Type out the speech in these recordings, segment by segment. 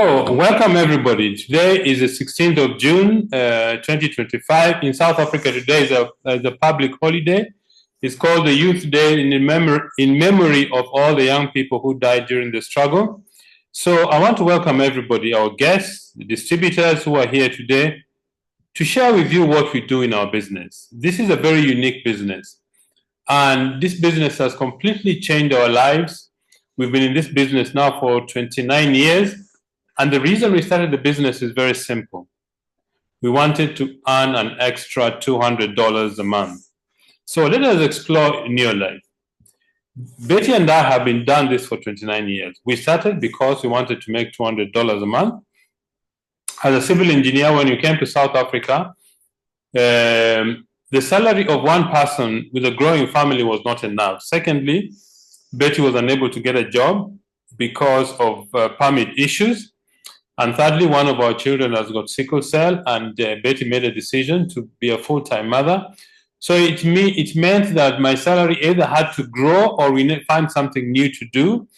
Oh, welcome everybody. Today is the 16th of June, 2025. In South Africa, today is a public holiday. It's called the Youth Day in memory of all the young people who died during the struggle. So I want to welcome everybody, our guests, the distributors who are here today, to share with you what we do in our business. This is a very unique business, and this business has completely changed our lives. We've been in this business now for 29 years. And the reason we started the business is very simple. We wanted to earn an extra $200 a month. So let us explore Neolife. Betty and I have been doing this for 29 years. We started because we wanted to make $200 a month. As a civil engineer, when we came to South Africa, the salary of one person with a growing family was not enough. Secondly, Betty was unable to get a job because of permit issues. And thirdly, one of our children has got sickle cell, and Betty made a decision to be a full-time mother. So it meant that my salary either had to grow or we find something new to do.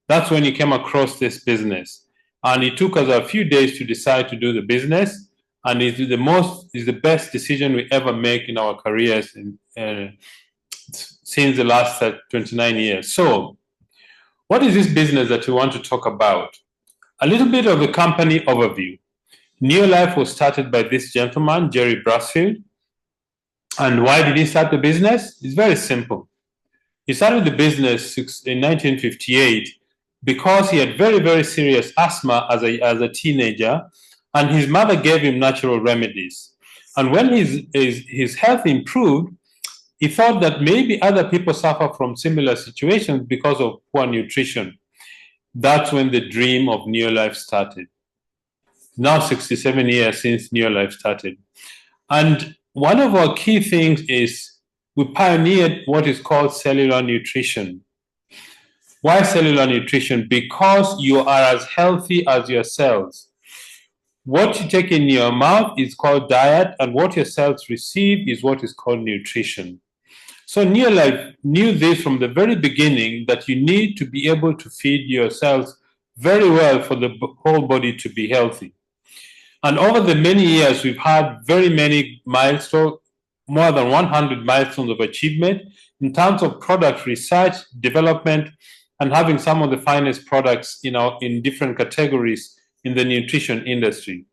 That's when he came across this business. And it took us a few days to decide to do the business. And it's the best decision we ever make in our careers since the last 29 years. So what is this business that we want to talk about? A little bit of the company overview. Neolife was started by this gentleman, Jerry Brasfield. And why did he start the business? It's very simple. He started the business in 1958 because he had very, very serious asthma as a teenager, and his mother gave him natural remedies. And when his health improved, he thought that maybe other people suffer from similar situations because of poor nutrition. That's when the dream of Neolife started. Now 67 years since Neolife started. And one of our key things is we pioneered what is called cellular nutrition. Why cellular nutrition? Because you are as healthy as your cells. What you take in your mouth is called diet, and what your cells receive is what is called nutrition. So Neolife knew this from the very beginning, that you need to be able to feed your cells very well for the whole body to be healthy. And over the many years, we've had very many milestones, more than 100 milestones of achievement in terms of product research, development, and having some of the finest products in different categories in the nutrition industry.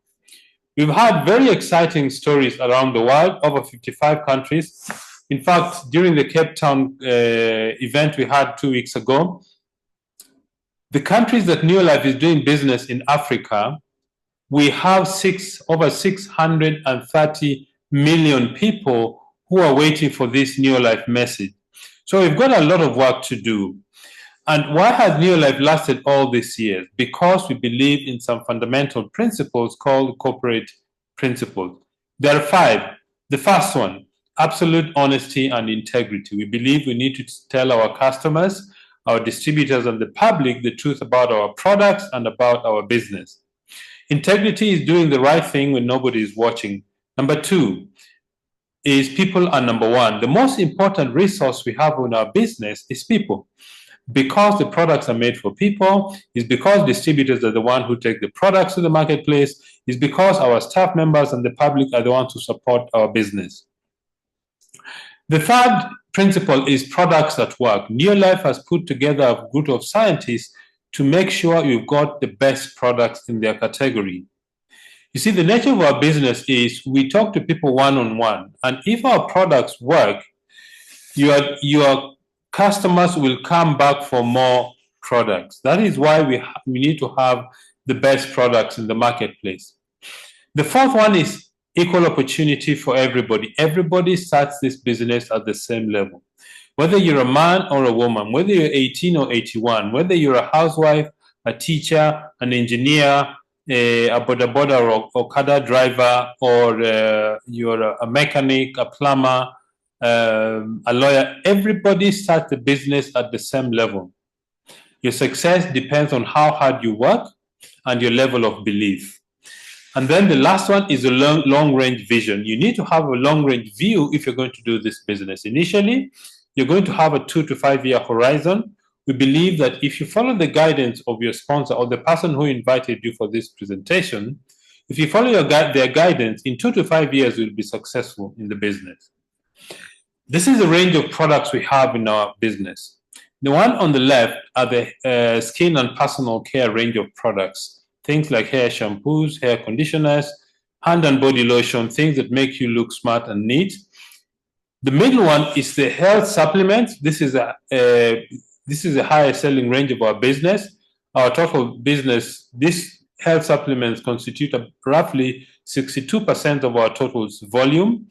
We've had very exciting stories around the world, over 55 countries. In fact, during the Cape Town event we had 2 weeks ago, the countries that Neolife is doing business in Africa, we have over 630 million people who are waiting for this Neolife message. So we've got a lot of work to do. And why has Neolife lasted all these years? Because we believe in some fundamental principles called corporate principles. There are 5. The first one, absolute honesty and integrity. We believe we need to tell our customers, our distributors, and the public the truth about our products and about our business. Integrity is doing the right thing when nobody is watching. Number 2 is people are number 1. The most important resource we have in our business is people. Because the products are made for people, is because distributors are the ones who take the products to the marketplace, is because our staff members and the public are the ones who support our business. The third principle is products that work. Neolife has put together a group of scientists to make sure you've got the best products in their category. You see, the nature of our business is we talk to people one-on-one, and if our products work, your customers will come back for more products. That is why we need to have the best products in the marketplace. The fourth one is equal opportunity for everybody. Everybody starts this business at the same level. Whether you're a man or a woman, whether you're 18 or 81, whether you're a housewife, a teacher, an engineer, a boda or Okada driver, or you're a mechanic, a plumber, a lawyer, everybody starts the business at the same level. Your success depends on how hard you work and your level of belief. And then the last one is a long-range vision. You need to have a long-range view if you're going to do this business. Initially, you're going to have a 2 to 5 year horizon, we believe that if you follow the guidance of your sponsor or the person who invited you for this presentation, if you follow their guidance, in 2 to 5 years, you'll be successful in the business. This is the range of products we have in our business. The one on the left are the skin and personal care range of products, things like hair shampoos, hair conditioners, hand and body lotion, things that make you look smart and neat. The middle one is the health supplements. This is a higher selling range of our business. Our total business, these health supplements constitute roughly 62% of our total volume.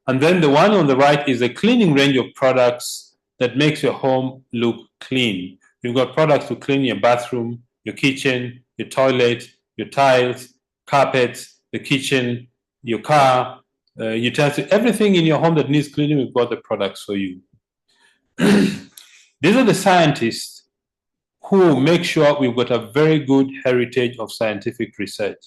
And then the one on the right is a cleaning range of products that makes your home look clean. You've got products to clean your bathroom, your kitchen, your toilet, your tiles, carpets, the kitchen, your car, utensils, everything in your home that needs cleaning, we've got the products for you. These are the scientists who make sure we've got a very good heritage of scientific research.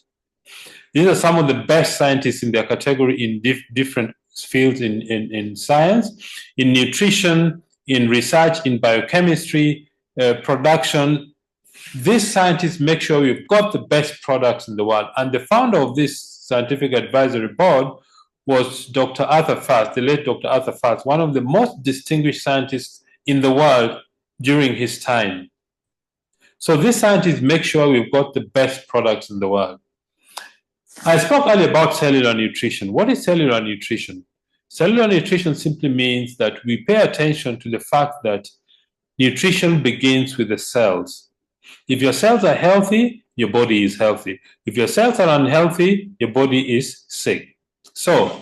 These are some of the best scientists in their category in different fields in science, in nutrition, in research, in biochemistry, production. These scientists make sure we've got the best products in the world. And the founder of this scientific advisory board was Dr. Arthur Fast, the late Dr. Arthur Fast, one of the most distinguished scientists in the world during his time. So these scientists make sure we've got the best products in the world. I spoke earlier about cellular nutrition. What is cellular nutrition? Cellular nutrition simply means that we pay attention to the fact that nutrition begins with the cells. If your cells are healthy, your body is healthy. If your cells are unhealthy, your body is sick. So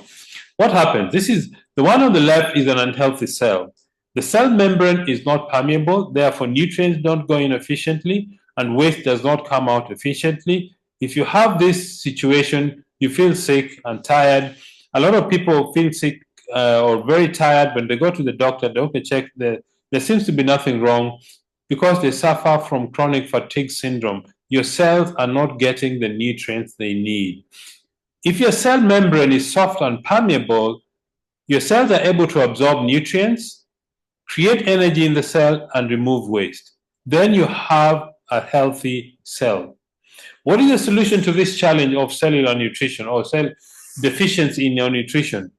what happens? This is the one on the left is an unhealthy cell. The cell membrane is not permeable, therefore nutrients don't go in efficiently and waste does not come out efficiently. If you have this situation, you feel sick and tired. A lot of people feel sick or very tired when they go to the doctor check, there seems to be nothing wrong because they suffer from chronic fatigue syndrome. Your cells are not getting the nutrients they need. If your cell membrane is soft and permeable, your cells are able to absorb nutrients, create energy in the cell, and remove waste. Then you have a healthy cell. What is the solution to this challenge of cellular nutrition or cell deficiency in your nutrition?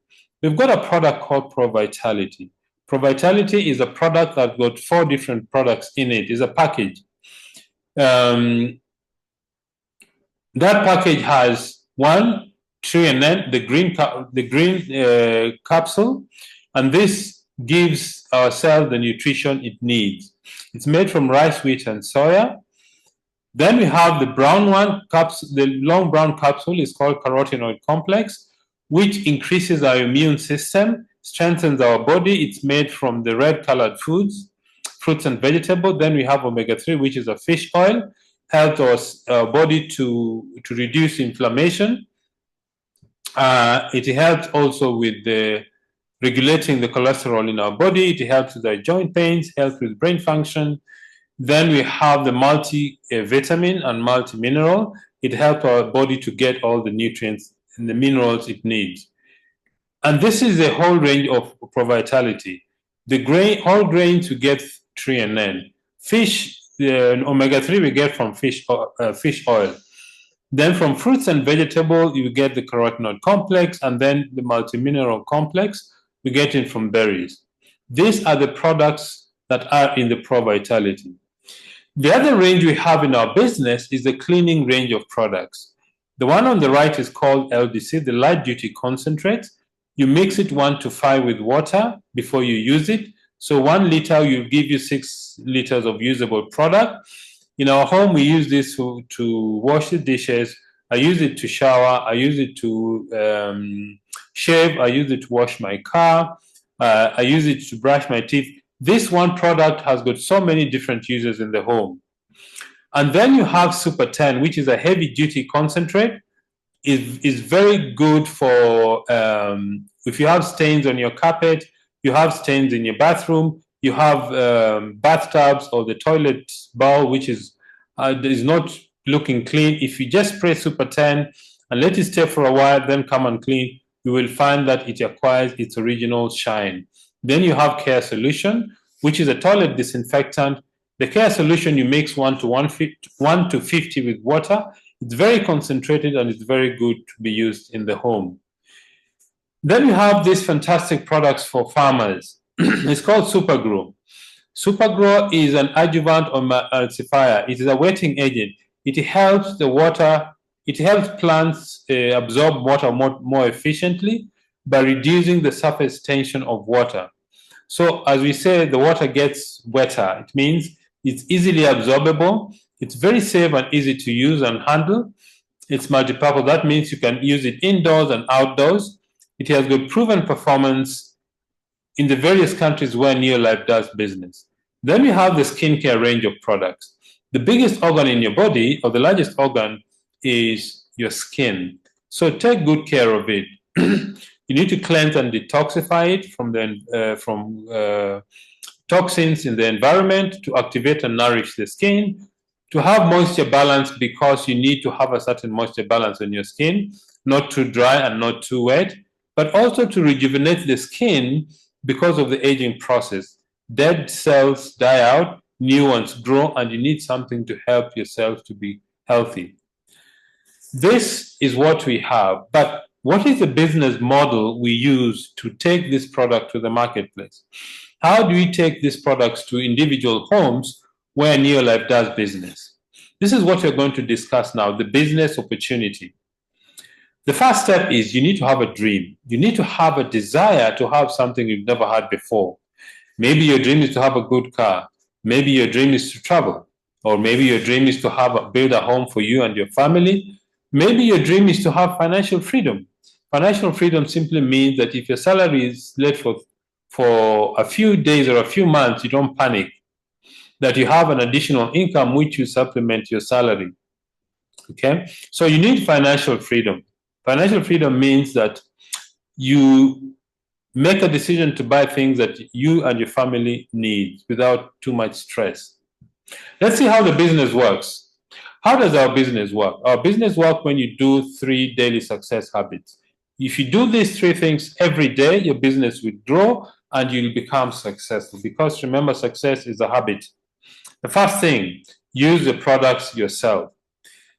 We've got a product called ProVitality. ProVitality is a product that's got 4 different products in it. It's a package. That package has 1, Treonane, the green capsule, and this gives our cell the nutrition it needs. It's made from rice, wheat, and soya. Then we have the brown one, the long brown capsule is called carotenoid complex, which increases our immune system, strengthens our body. It's made from the red colored foods, fruits and vegetables. Then we have omega-3, which is a fish oil, helps our body to reduce inflammation. It helps also with regulating the cholesterol in our body. It helps with our joint pains, helps with brain function. Then we have the multivitamin and multi-mineral. It helps our body to get all the nutrients and the minerals it needs. And this is the whole range of ProVitality. The whole grains we get Treonane. Fish, the omega-3 we get from fish oil. Then from fruits and vegetables, you get the carotenoid complex, and then the multi-mineral complex, we get it from berries. These are the products that are in the ProVitality. The other range we have in our business is the cleaning range of products. The one on the right is called LDC, the light duty concentrate. You mix it 1:5 with water before you use it. So 1 liter will give you 6 liters of usable product. In our home, we use this to wash the dishes. I use it to shower. I use it to shave. I use it to wash my car. I use it to brush my teeth. This one product has got so many different uses in the home. And then you have Super 10, which is a heavy-duty concentrate. Is very good for if you have stains on your carpet, you have stains in your bathroom, you have bathtubs or the toilet bowl, which is not looking clean. If you just spray Super 10 and let it stay for a while, then come and clean, you will find that it acquires its original shine. Then you have Care Solution, which is a toilet disinfectant. The care solution, you mix 1 to 50 with water. It's very concentrated and it's very good to be used in the home. Then you have these fantastic products for farmers. It's called Supergrow. Supergrow is an adjuvant or emulsifier. It is a wetting agent. It helps the water, it helps plants absorb water more efficiently by reducing the surface tension of water. So as we say, the water gets wetter. It means it's easily absorbable. It's very safe and easy to use and handle. It's multi-purpose. That means you can use it indoors and outdoors. It has got proven performance in the various countries where Neolife does business. Then we have the skincare range of products. The biggest organ in your body, or the largest organ, is your skin. So take good care of it. You need to cleanse and detoxify it from toxins in the environment to activate and nourish the skin, to have moisture balance, because you need to have a certain moisture balance on your skin, not too dry and not too wet, but also to rejuvenate the skin because of the aging process. Dead cells die out, new ones grow, and you need something to help yourself to be healthy. This is what we have, but what is the business model we use to take this product to the marketplace? How do we take these products to individual homes where Neolife does business? This is what we're going to discuss now, the business opportunity. The first step is you need to have a dream. You need to have a desire to have something you've never had before. Maybe your dream is to have a good car. Maybe your dream is to travel. Or maybe your dream is to build a home for you and your family. Maybe your dream is to have financial freedom. Financial freedom simply means that if your salary is late for a few days or a few months, you don't panic. That you have an additional income which you supplement your salary. Okay? So you need financial freedom. Financial freedom means that you make a decision to buy things that you and your family need without too much stress. Let's see how the business works. How does our business work? Our business works when you do 3 daily success habits. If you do these 3 things every day, your business will grow and you'll become successful, because remember, success is a habit. The first thing, use the products yourself.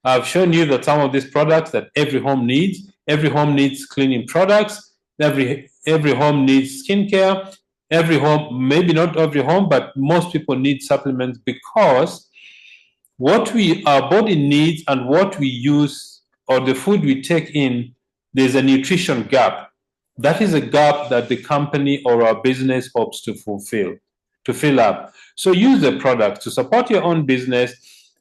I've shown you that some of these products that every home needs. Every home needs cleaning products. Every home needs skincare. Every home, maybe not every home, but most people need supplements, because what our body needs and what we use, or the food we take in, there's a nutrition gap. That is a gap that the company or our business hopes to fill up. So use the product to support your own business.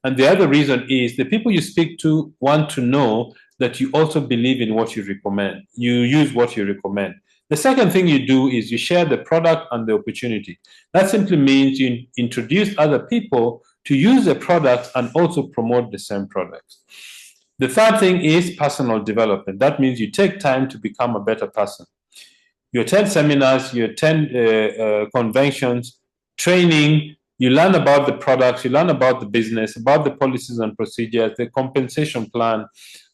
And the other reason is the people you speak to want to know that you also believe in what you recommend. You use what you recommend. The second thing you do is you share the product and the opportunity. That simply means you introduce other people to use the product and also promote the same products. The third thing is personal development. That means you take time to become a better person. You attend seminars, you attend conventions, training, you learn about the products, you learn about the business, about the policies and procedures, the compensation plan,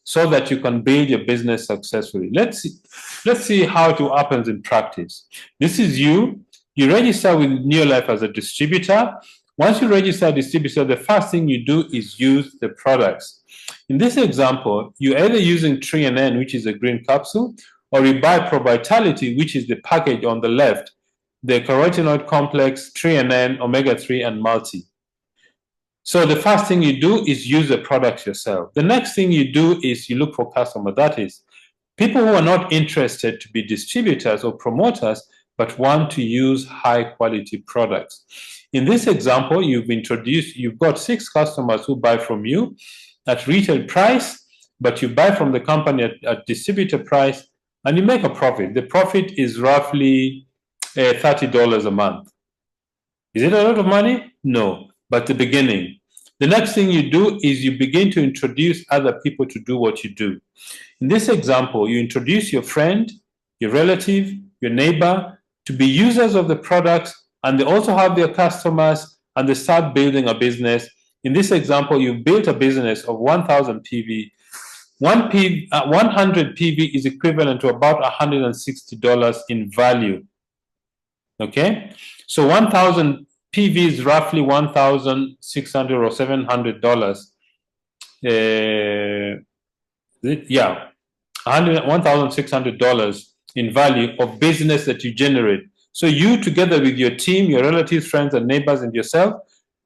so that you can build your business successfully. Let's see how it happens in practice. This is you. You register with Neolife as a distributor. Once you register a distributor, the first thing you do is use the products. In this example, you're either using 3NN, which is a green capsule, or you buy ProVitality, which is the package on the left, the carotenoid complex, 3NN, omega-3, and multi. So the first thing you do is use the products yourself. The next thing you do is you look for customers. That is, people who are not interested to be distributors or promoters, but want to use high-quality products. In this example, you've got 6 customers who buy from you at retail price, but you buy from the company at distributor price, and you make a profit. The profit is roughly $30 a month. Is it a lot of money? No, but the beginning. The next thing you do is you begin to introduce other people to do what you do. In this example, you introduce your friend, your relative, your neighbor to be users of the products, and they also have their customers, and they start building a business. In this example, you built a business of 1,000 PV. 100 PV is equivalent to about $160 in value. Okay? So 1,000 PV is roughly $1,600 or $700. Yeah, $1,600 in value of business that you generate. So you, together with your team, your relatives, friends, and neighbors, and yourself,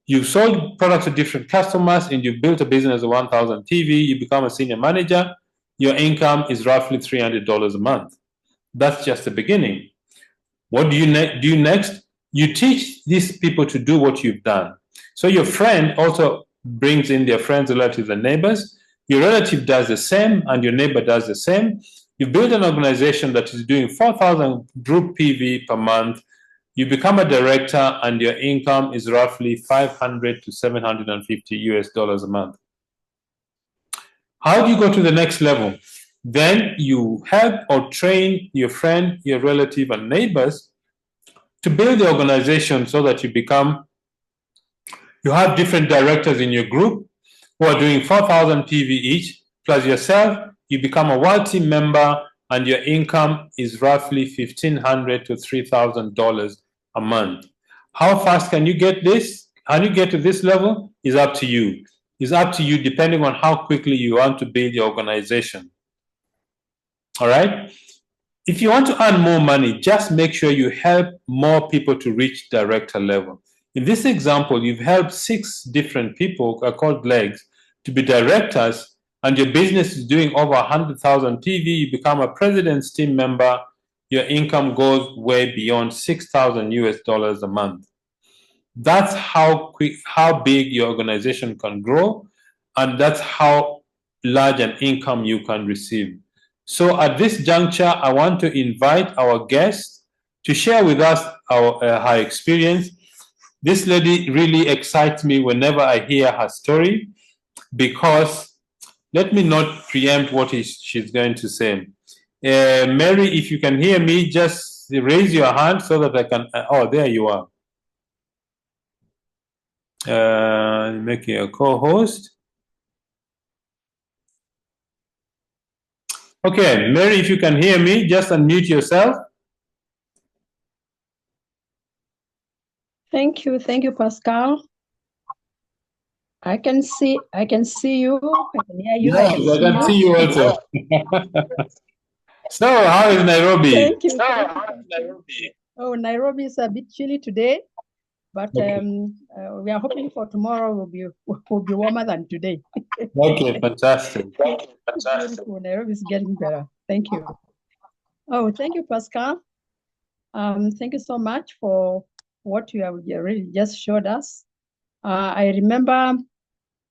you've sold products to different customers, and you've built a business of 1,000 PV. You become a senior manager. Your income is roughly $300 a month. That's just the beginning. What do you do next? You teach these people to do what you've done. So your friend also brings in their friends, relatives, and neighbors. Your relative does the same, and your neighbor does the same. You build an organization that is doing 4,000 group PV per month. You become a director, and your income is roughly 500 to 750 US dollars a month. How do you go to the next level? Then you help or train your friend, your relative, and neighbors to build the organization so that you have different directors in your group who are doing 4,000 PV each, plus yourself. You become a world team member, and your income is roughly $1,500 to $3,000 a month. How fast can you get this? How you get to this level is up to you. It's up to you depending on how quickly you want to build your organization. All right? If you want to earn more money, just make sure you help more people to reach director level. In this example, you've helped 6 different people, called legs, to be directors, and your business is doing over 100,000 PV. You become a president's team member. Your income goes way beyond 6,000 US dollars a month. That's how big your organization can grow, and that's how large an income you can receive. So at this juncture, I want to invite our guest to share with us her experience. This lady really excites me whenever I hear her story, because let me not preempt what she's going to say. Mary, if you can hear me, just raise your hand so that I can. Oh, there you are. Make you a co-host. Okay, Mary, if you can hear me, just unmute yourself. Thank you, Pascal. I can see you. I can hear you. Yes, I can see you also. So, how is Nairobi? Thank you. Oh, Nairobi is a bit chilly today, but Okay. We are hoping for tomorrow will be warmer than today. Okay, fantastic. Beautiful. Nairobi is getting better. Thank you. Oh, thank you, Pascal. Thank you so much for what you have really just showed us. I remember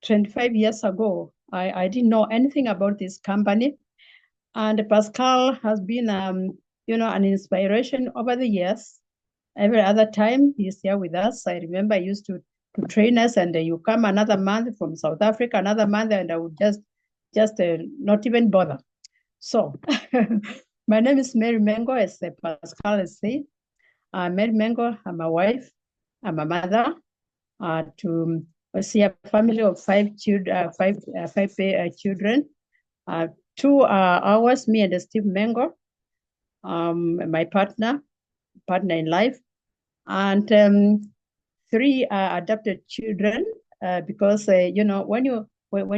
25 years ago, I didn't know anything about this company. And Pascal has been, an inspiration over the years. Every other time he's here with us. I remember I used to train us, and you come another month from South Africa, another month, and I would just not even bother. So my name is Mary Mengo, as Pascal has said. Mary Mengo, I'm a wife, I'm a mother to see a family of 5 children, five children. 2 are ours, me and Steve Mengo, my partner in life, and 3 are adopted children, because when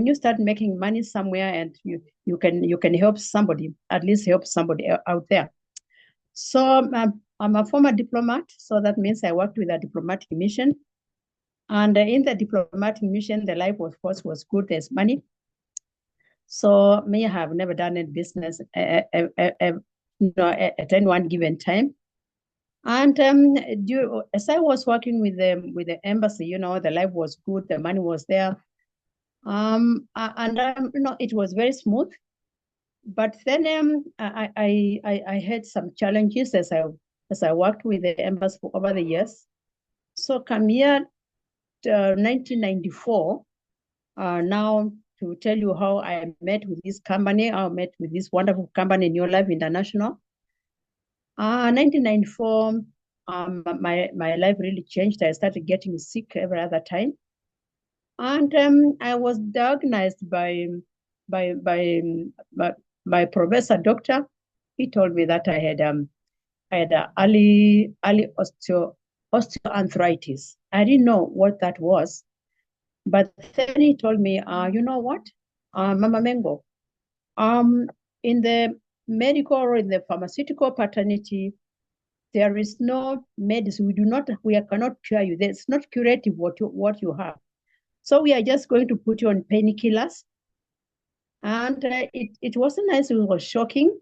you start making money somewhere, and you can help somebody, at least help somebody out there. So I'm a former diplomat, so that means I worked with a diplomatic mission. And in the diplomatic mission, the life, of course, was good. There's money. So me, I have never done any business at any one given time. And as I was working with the embassy, the life was good, the money was there, and it was very smooth. But then I had some challenges as I worked with the embassy for over the years. So come here, 1994. Now, to tell you how I met with this company, I met with this wonderful company, Neolife International. 1994, my life really changed. I started getting sick every other time, and I was diagnosed by professor doctor. He told me that I had early osteoarthritis. I didn't know what that was. But then he told me, you know what, Mama Mengo, in the medical or in the pharmaceutical paternity, there is no medicine. We cannot cure you. It's not curative what you have. So we are just going to put you on painkillers. And it wasn't nice. It was shocking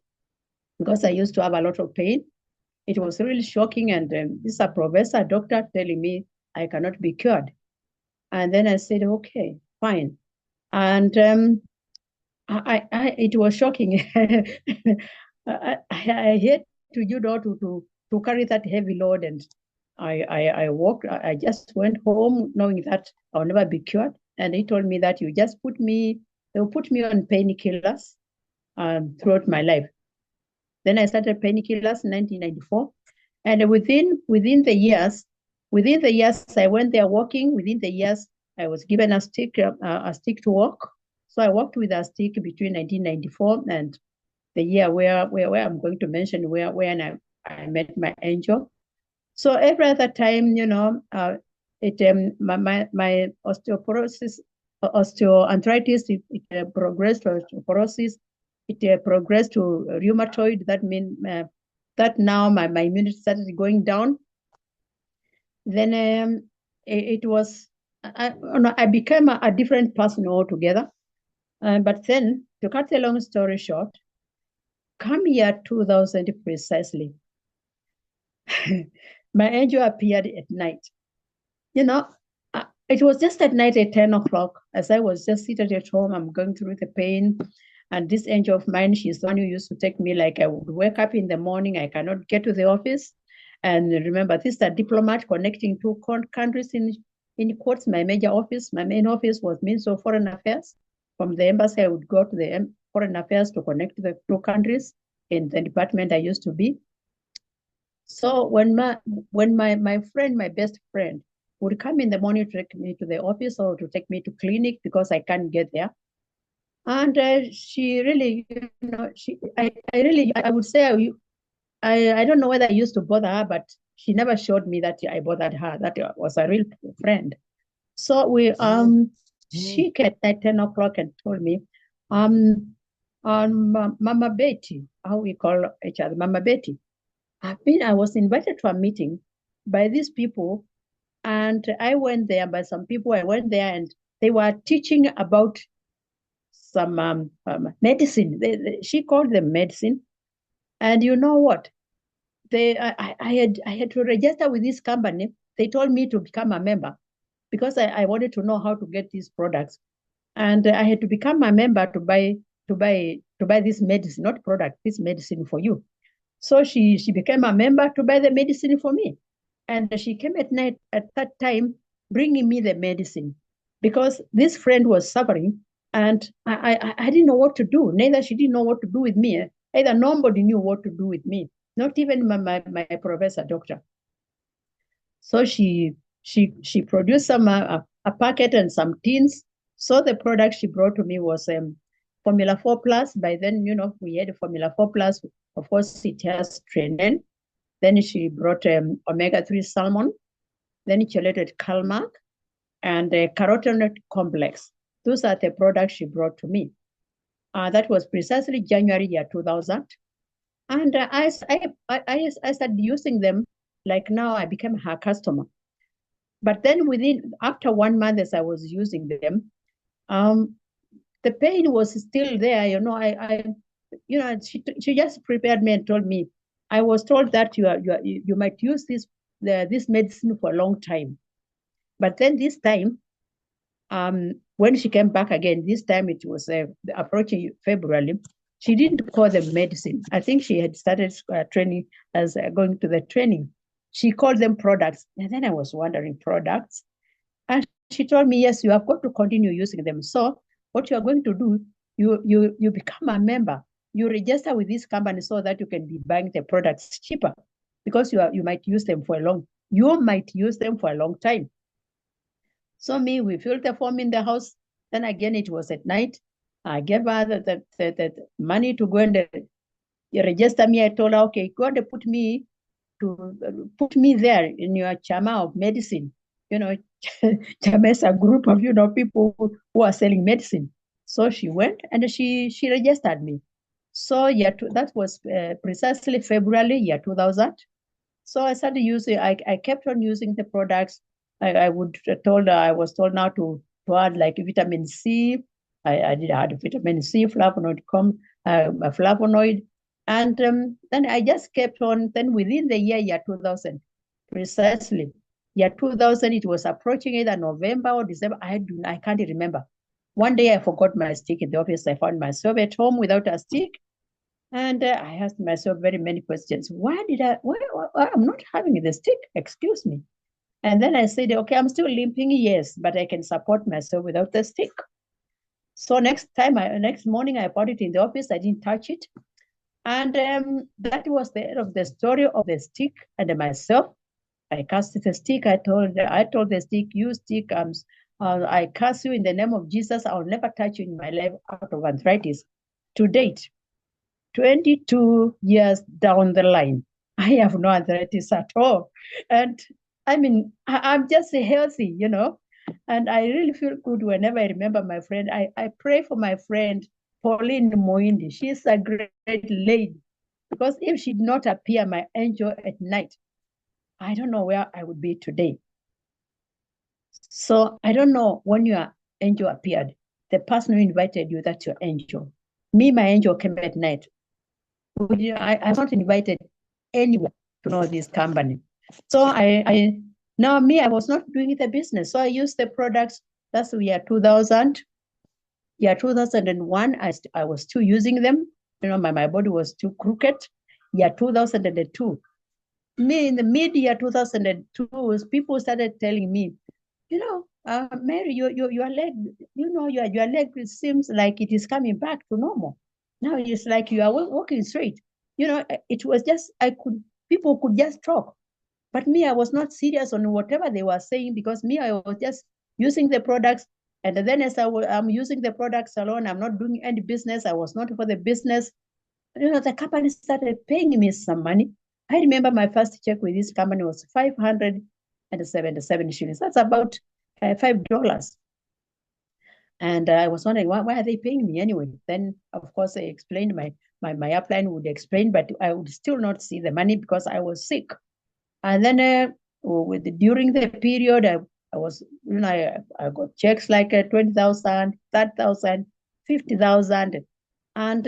because I used to have a lot of pain. It was really shocking. And this is a professor, doctor telling me I cannot be cured. And then I said, okay, fine. And it was shocking. I hate to to carry that heavy load, and I walked. I just went home knowing that I'll never be cured. And he told me that they'll put me on painkillers throughout my life. Then I started painkillers in 1994, and within the years I went there walking. Within the years, I was given a stick to walk. So I walked with a stick between 1994 and the year where I'm going to mention when I met my angel. So every other time, my osteoarthritis, it progressed to osteoporosis, it progressed to rheumatoid. That means that now my immunity started going down. Then it was I became a different person altogether. But then, to cut a long story short, come year 2000 precisely, my angel appeared at night. It was just at night at 10 o'clock, as I was just seated at home. I'm going through the pain. And this angel of mine, she's the one who used to take me, like I would wake up in the morning, I cannot get to the office. And remember, this is a diplomat connecting two countries in quotes. My main office was Ministry of Foreign Affairs. From the embassy, I would go to the Foreign Affairs to connect the two countries in the department I used to be. So when my friend, my best friend, would come in the morning to take me to the office or to take me to clinic because I can't get there. And she really, I would say, I don't know whether I used to bother her, but she never showed me that I bothered her. That was a real friend. So she came at 10 o'clock and told me, Mama Betty, how we call each other, Mama Betty. I was invited to a meeting by these people, and I went there. By some people, I went there, and they were teaching about some medicine. She called them medicine, and you know what? I had to register with this company. They told me to become a member because I wanted to know how to get these products, and I had to become a member to buy this medicine, not product, this medicine for you. So she became a member to buy the medicine for me. And she came at night at that time, bringing me the medicine because this friend was suffering and I didn't know what to do. Neither she didn't know what to do with me. Either nobody knew what to do with me, not even my professor doctor. So she produced a packet and some tins. So the product she brought to me was Formula 4 Plus. By then, we had Formula 4 Plus. Of course, it has Trenen. Then she brought omega-3 salmon. Then chelated Calmac and carotenoid complex. Those are the products she brought to me. That was precisely January year 2000. And I started using them. Like now, I became her customer. But then after 1 month as I was using them, the pain was still there. She just prepared me and told me, I was told that you might use this medicine for a long time. But then this time, when she came back again, this time it was approaching February, she didn't call them medicine. I think she had started training as going to the training. She called them products. And then I was wondering, products? And she told me, yes, you have got to continue using them. So what you are going to do, you become a member. You register with this company so that you can be buying the products cheaper because you might use them for a long time. So we filled the form in the house. Then again, it was at night. I gave her the money to go and register me. I told her, okay, go and put me put me there in your chama of medicine. Chama is a group of people who are selling medicine. So she went and she registered me. So that was precisely February year 2000. So I started using. I kept on using the products. I was told now to add like vitamin C. I did add vitamin C, flavonoid, and then I just kept on. Then within the year 2000, precisely year 2000, it was approaching either November or December. I can't remember. One day I forgot my stick in the office. I found myself at home without a stick. And I asked myself very many questions. Why I'm not having the stick? Excuse me. And then I said, okay, I'm still limping, yes, but I can support myself without the stick. So next morning, I bought it in the office. I didn't touch it. And that was the end of the story of the stick and myself. I cast the stick. I told the stick, you stick, I curse you in the name of Jesus. I'll never touch you in my life out of arthritis. To date, 22 years down the line, I have no arthritis at all. And I mean, I'm just healthy, and I really feel good whenever I remember my friend. I pray for my friend, Pauline Moindi. She's a great lady, because if she did not appear, my angel at night, I don't know where I would be today. So I don't know when your angel appeared, the person who invited you, that's your angel. Me, my angel came at night. I'm not invited anywhere to know this company. So I was not doing the business. So I used the products. That's the year 2000. Year 2001, I was still using them. My body was still crooked. Year 2002. Me in the mid-year 2002, people started telling me, Mary, your leg, your leg seems like it is coming back to normal. Now it's like you are walking straight. It was just people could just talk, but me, I was not serious on whatever they were saying, because me, I was just using the products. And then as I'm using the products alone, I'm not doing any business. I was not for the business. The company started paying me some money. I remember my first check with this company was 577 shillings. That's about $5. And I was wondering, why are they paying me anyway? Then, of course, I explained my upline would explain, but I would still not see the money because I was sick. And then during the period, I was, I got checks like 20,000, 30,000, 50,000. And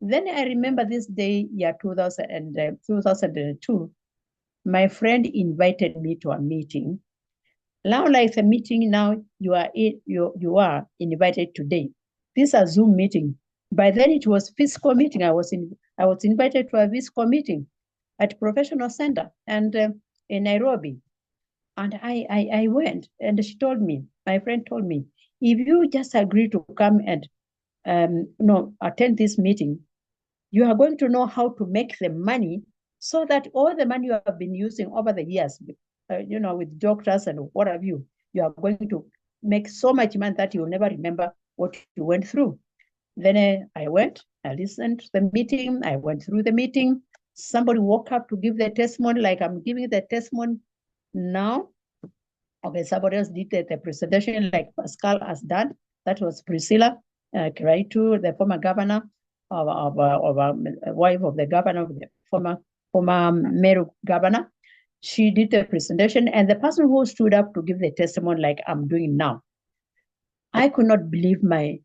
then I remember this day, year 2002, my friend invited me to a meeting. Now, like the meeting now, you are invited today. This is a Zoom meeting. By then, it was physical meeting. I was invited to a physical meeting at Professional Center and in Nairobi. And I went, and my friend told me, if you just agree to come and attend this meeting, you are going to know how to make the money, so that all the money you have been using over the years, with doctors and what have you, you are going to make so much money that you'll never remember what you went through. Then I went, I listened to the meeting, I went through the meeting. Somebody woke up to give the testimony, like I'm giving the testimony now. Okay, somebody else did the presentation like Pascal has done. That was Priscilla Kiraitu, the former governor of wife of the governor, of the former Meru governor. She did the presentation, and the person who stood up to give the testimony like I'm doing now, I could not believe my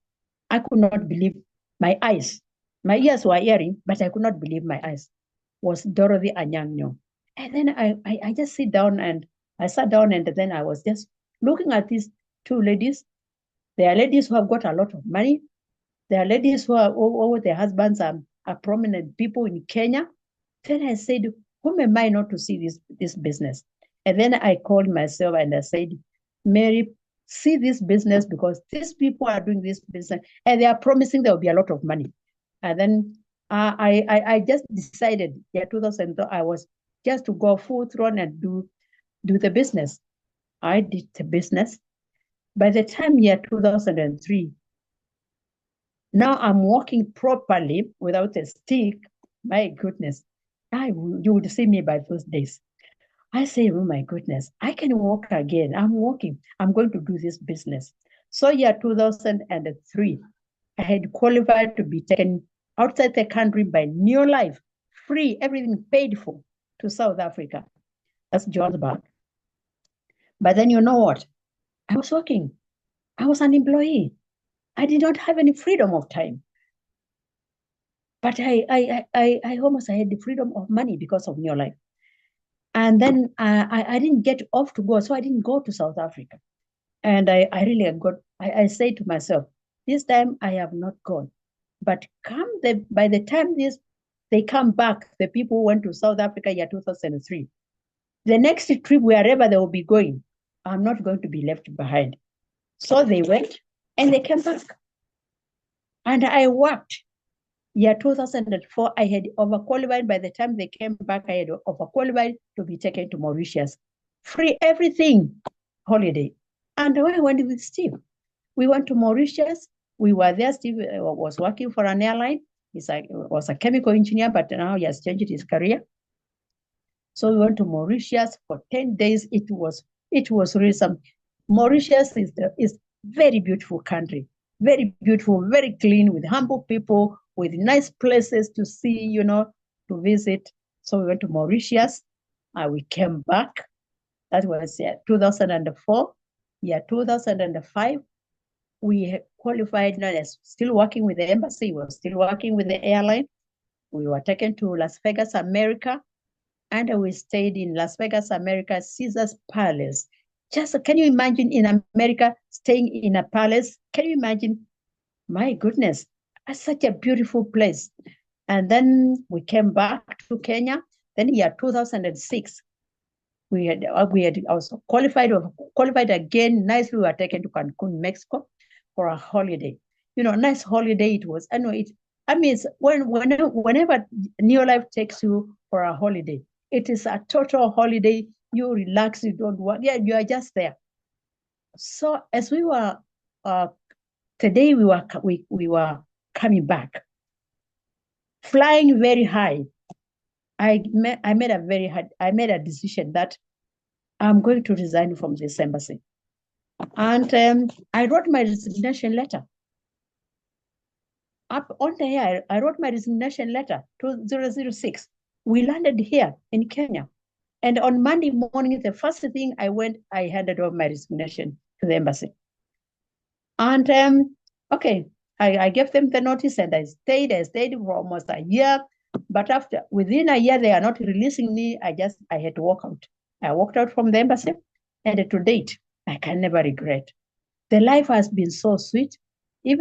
eyes. My ears were hearing, but I could not believe my eyes. Was Dorothy Anyang'o. And then I just I sat down, and then I was just looking at these two ladies. They are ladies who have got a lot of money. They are ladies who are all their husbands are prominent people in Kenya. Then I said, whom am I not to see this business? And then I called myself and I said, Mary, see this business, because these people are doing this business and they are promising there will be a lot of money. And then I just decided, 2000, I was just to go full thrown and do the business. I did the business. By the time 2003, now I'm walking properly without a stick. My goodness. you would see me by those days. I say, oh my goodness, I can walk again. I'm walking. I'm going to do this business. So year 2003, I had qualified to be taken outside the country by Neolife, free, everything paid for, to South Africa. That's Johannesburg. But then you know what? I was working. I was an employee. I did not have any freedom of time. But I almost had the freedom of money because of Neolife. And then I didn't get off to go, so I didn't go to South Africa. And I say to myself, this time I have not gone. But by the time they come back, the people who went to South Africa year 2003, the next trip, wherever they will be going, I'm not going to be left behind. So they went and they came back. And I worked. Year 2004, I had overqualified. By the time they came back, I had overqualified to be taken to Mauritius. Free everything, holiday. And I went with Steve. We went to Mauritius. We were there. Steve was working for an airline. He was a chemical engineer, but now he has changed his career. So we went to Mauritius for 10 days. It was really some. Mauritius is very beautiful country, very beautiful, very clean, with humble people, with nice places to see, to visit. So we went to Mauritius. We came back. That was 2004. Yeah, 2005. We qualified, not as still working with the embassy. We were still working with the airline. We were taken to Las Vegas, America. And we stayed in Las Vegas, America, Caesar's Palace. Just can you imagine in America staying in a palace? Can you imagine? My goodness, it's such a beautiful place. And then we came back to Kenya. Then year 2006, we had also qualified again. Nicely, we were taken to Cancun, Mexico, for a holiday. Nice holiday it was. It's whenever Neolife takes you for a holiday, it is a total holiday. You relax, you don't work. Yeah, you are just there. So as we were today, we were coming back, flying very high. I made a decision that I'm going to resign from this embassy, and I wrote my resignation letter. Up on the air, I wrote my resignation letter 2006. We landed here in Kenya. And on Monday morning, the first thing I handed over my resignation to the embassy. And okay, I gave them the notice and I stayed for almost a year. But within a year, they are not releasing me. I had to walk out. I walked out from the embassy, and to date, I can never regret. The life has been so sweet. If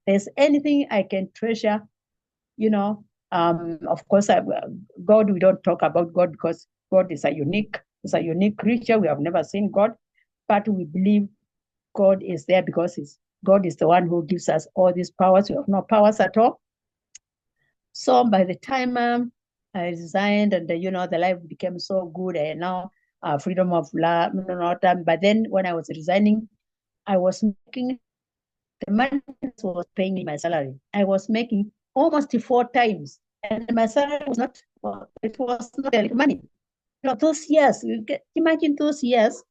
there's anything I can treasure, of course, God, we don't talk about God because God is a unique creature. We have never seen God, but we believe God is there because God is the one who gives us all these powers. We have no powers at all. So by the time I resigned, and the life became so good, and now freedom of love, but then when I was resigning, I was making, the money was paying me my salary. I was making almost 4 times, and my salary was not, it was not like money. Those years, imagine those years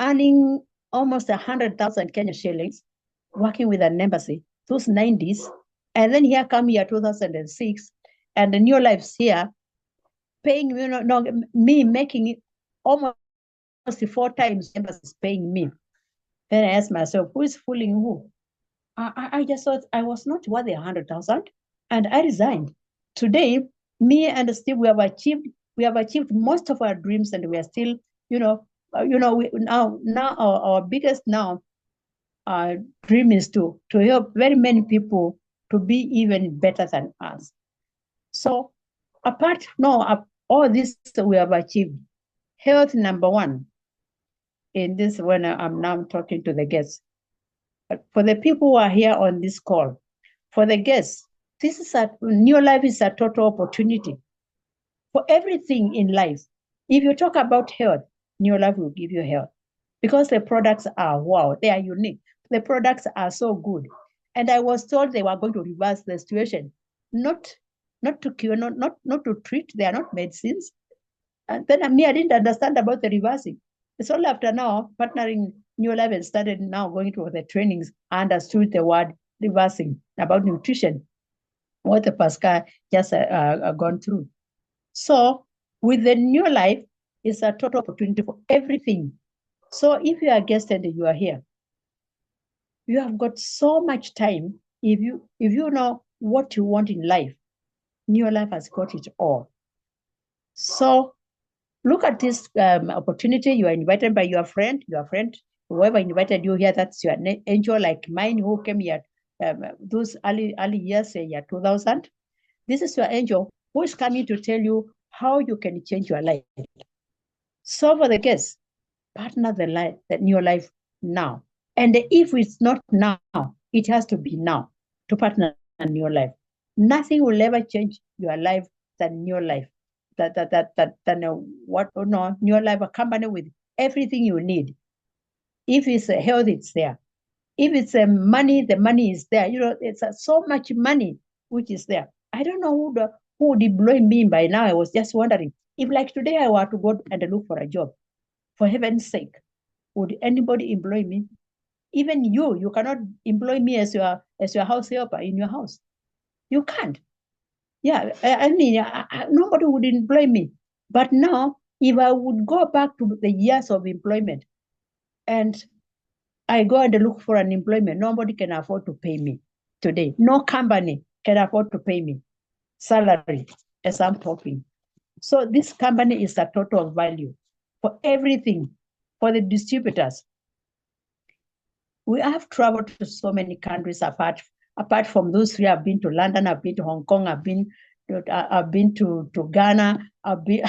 earning almost 100,000 Kenya shillings, working with an embassy, those 90s. And then here come year 2006, and the Neolife's here, paying me making it almost 4 times embassy paying me. Then I asked myself, who is fooling who? I just thought I was not worth 100,000, and I resigned. Today, me and Steve, we have achieved most of our dreams, and we are still, our biggest dream is to help very many people to be even better than us. So all this we have achieved. Health number one. In this, when I'm now talking to the guests. But for the people who are here on this call, for the guests, Neolife is a total opportunity for everything in life. If you talk about health, Neolife will give you health because the products are wow, they are unique. The products are so good. And I was told they were going to reverse the situation. Not not to cure, not to treat. They are not medicines. And then I didn't understand about the reversing. It's only after now partnering Neolife and started now going to the trainings, I understood the word reversing about nutrition, what the Pascal just gone through. So with the Neolife, it's a total opportunity for everything. So if you are a guest and you are here, you have got so much time. If you know what you want in life, Neolife has got it all. So look at this opportunity. You are invited by your friend, whoever invited you here, that's your angel, like mine who came here those early years, year 2000. This is your angel who is coming to tell you how you can change your life. So for the guests, partner the new life now. And if it's not now, it has to be now to partner a new life. Nothing will ever change your life than new life. New life, a company with everything you need. If it's health, it's there. If it's money, the money is there. It's so much money which is there. I don't know who would employ me by now. I was just wondering if, like today, I were to go and look for a job. For heaven's sake, would anybody employ me? Even you cannot employ me as your house helper in your house. You can't. Yeah, I mean, nobody would employ me. But now, if I would go back to the years of employment and I go and look for an employment, nobody can afford to pay me today. No company can afford to pay me salary as I'm talking. So this company is a total value for everything, for the distributors. We have traveled to so many countries apart from those three. I've been to London, I've been to Hong Kong, I've been to Ghana, I've been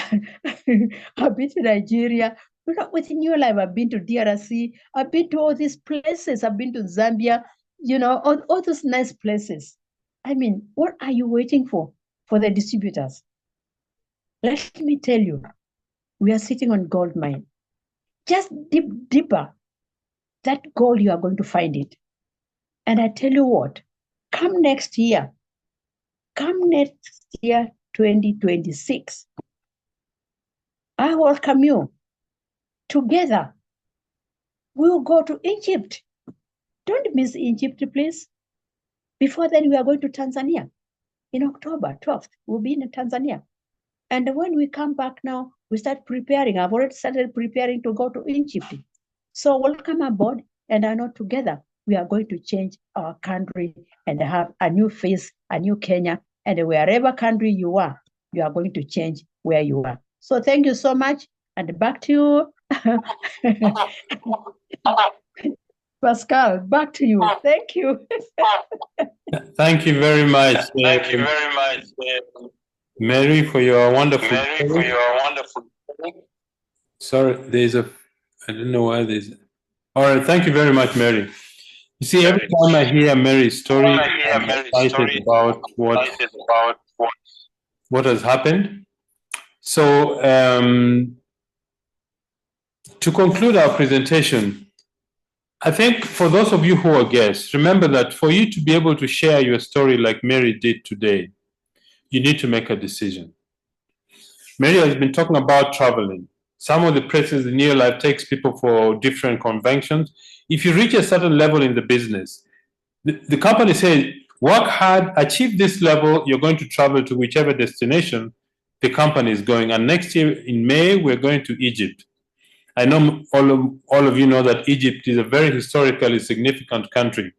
to Nigeria. With Neolife, I've been to DRC, I've been to all these places, I've been to Zambia, all those nice places. I mean, what are you waiting for the distributors? Let me tell you, we are sitting on gold mine. Just deeper, that gold, you are going to find it. And I tell you what, come next year, 2026, I welcome you. Together, we'll go to Egypt. Don't miss Egypt, please. Before then, we are going to Tanzania. In October 12th, we'll be in Tanzania. And when we come back now, we start preparing. I've already started preparing to go to Egypt. So welcome aboard, and I know together we are going to change our country and have a new face, a new Kenya. And wherever country you are going to change where you are. So thank you so much. And back to you. Pascal, back to you. Thank you. Thank you very much. Thank you very much, Mary, for your wonderful. Sorry, I don't know why there's. All right, thank you very much, Mary. You see, every time I hear Mary's story, I'm excited about what has happened. So, to conclude our presentation, I think for those of you who are guests, remember that for you to be able to share your story like Mary did today, you need to make a decision. Mary has been talking about traveling. Some of the places in Neolife takes people for different conventions. If you reach a certain level in the business, the company says, work hard, achieve this level, you're going to travel to whichever destination the company is going. And next year in May, we're going to Egypt. I know all of you know that Egypt is a very historically significant country.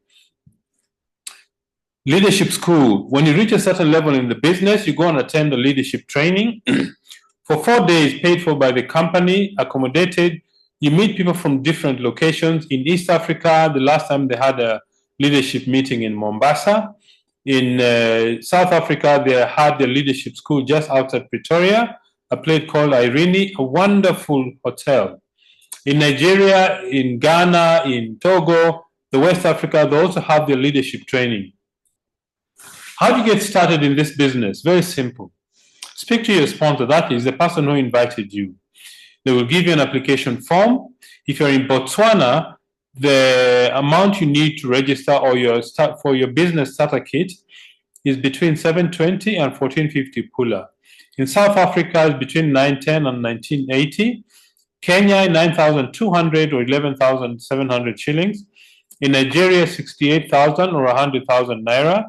Leadership school. When you reach a certain level in the business, you go and attend the leadership training. For 4 days, paid for by the company, accommodated. You meet people from different locations. In East Africa, the last time they had a leadership meeting in Mombasa. In South Africa, they had their leadership school just outside Pretoria, a place called Irene, a wonderful hotel. In Nigeria, in Ghana, in Togo, the West Africa, they also have their leadership training. How do you get started in this business? Very simple. Speak to your sponsor, that is the person who invited you. They will give you an application form. If you're in Botswana, the amount you need to register or for your business starter kit is between 720 and 1450 pula. In South Africa, it's between 910 and 1980. Kenya, 9,200 or 11,700 shillings. In Nigeria, 68,000 or 100,000 naira.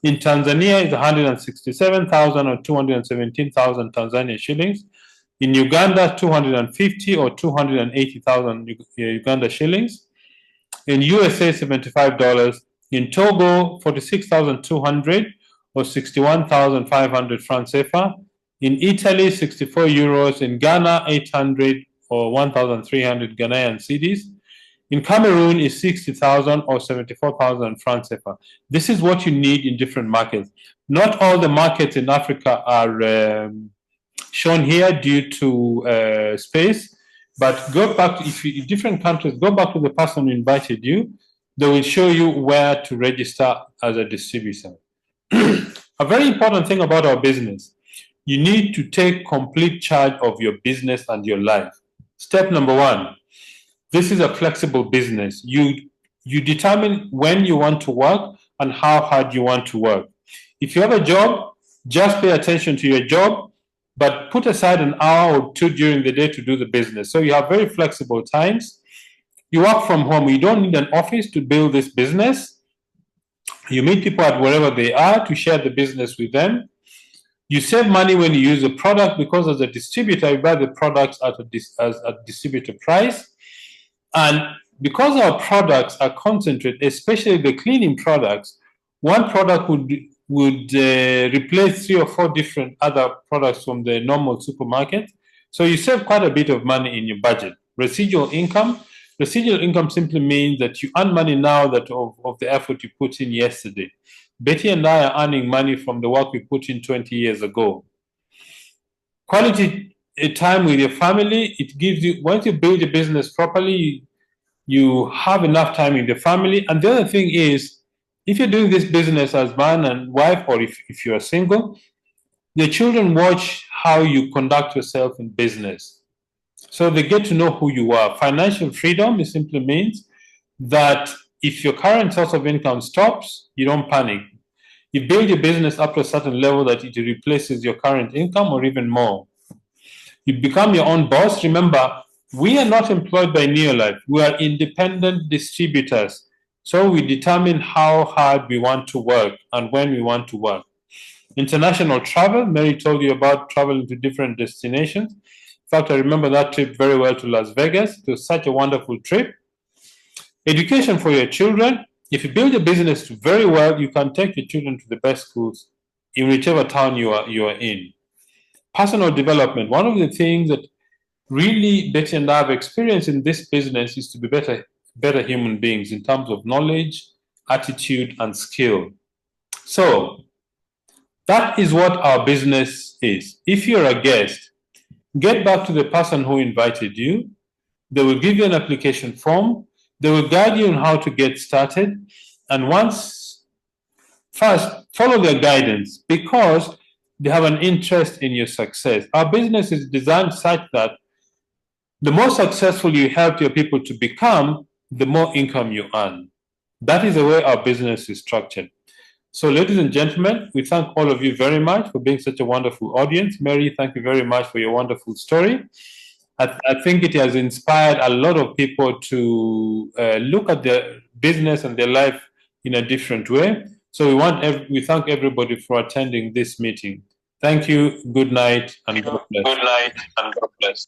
In Tanzania, it's 167,000 or 217,000 Tanzania shillings. In Uganda, 250 or 280,000 Uganda shillings. In USA, $75. In Togo, 46,200 or 61,500 francs CFA. In Italy, 64 euros. In Ghana, 800 or 1,300 Ghanaian cedis. In Cameroon is 60,000 or 74,000 francs CFA. This is what you need in different markets. Not all the markets in Africa are shown here due to space, but go back, if you, in different countries, go back to the person who invited you. They will show you where to register as a distributor. A very important thing about our business, you need to take complete charge of your business and your life. Step number one, this is a flexible business. You determine when you want to work and how hard you want to work. If you have a job, just pay attention to your job, but put aside an hour or two during the day to do the business. So you have very flexible times. You work from home. You don't need an office to build this business. You meet people at wherever they are to share the business with them. You save money when you use a product because as a distributor, you buy the products at a distributor price. And because our products are concentrated, especially the cleaning products, one product would replace 3 or 4 different other products from the normal supermarket. So you save quite a bit of money in your budget. Residual income simply means that you earn money now that of the effort you put in yesterday. Betty and I are earning money from the work we put in 20 years ago. Quality time with your family, it gives you, once you build your business properly, you have enough time with your family. And the other thing is, if you're doing this business as man and wife, or if you're single, your children watch how you conduct yourself in business. So they get to know who you are. Financial freedom, it simply means that if your current source of income stops, you don't panic. You build your business up to a certain level that it replaces your current income or even more. You become your own boss. Remember, we are not employed by Neolife. We are independent distributors. So we determine how hard we want to work and when we want to work. International travel, Mary told you about traveling to different destinations. In fact, I remember that trip very well to Las Vegas. It was such a wonderful trip. Education for your children. If you build a business very well, you can take your children to the best schools in whichever town you are in. Personal development. One of the things that really Betty and I have experienced in this business is to be better human beings in terms of knowledge, attitude, and skill. So that is what our business is. If you're a guest, get back to the person who invited you. They will give you an application form. They will guide you on how to get started. And first, follow their guidance because they have an interest in your success. Our business is designed such that the more successful you help your people to become, the more income you earn. That is the way our business is structured. So, ladies and gentlemen, we thank all of you very much for being such a wonderful audience. Mary, thank you very much for your wonderful story. I think it has inspired a lot of people to look at their business and their life in a different way. So we thank everybody for attending this meeting. Thank you. Good night and God bless. Good night and God bless.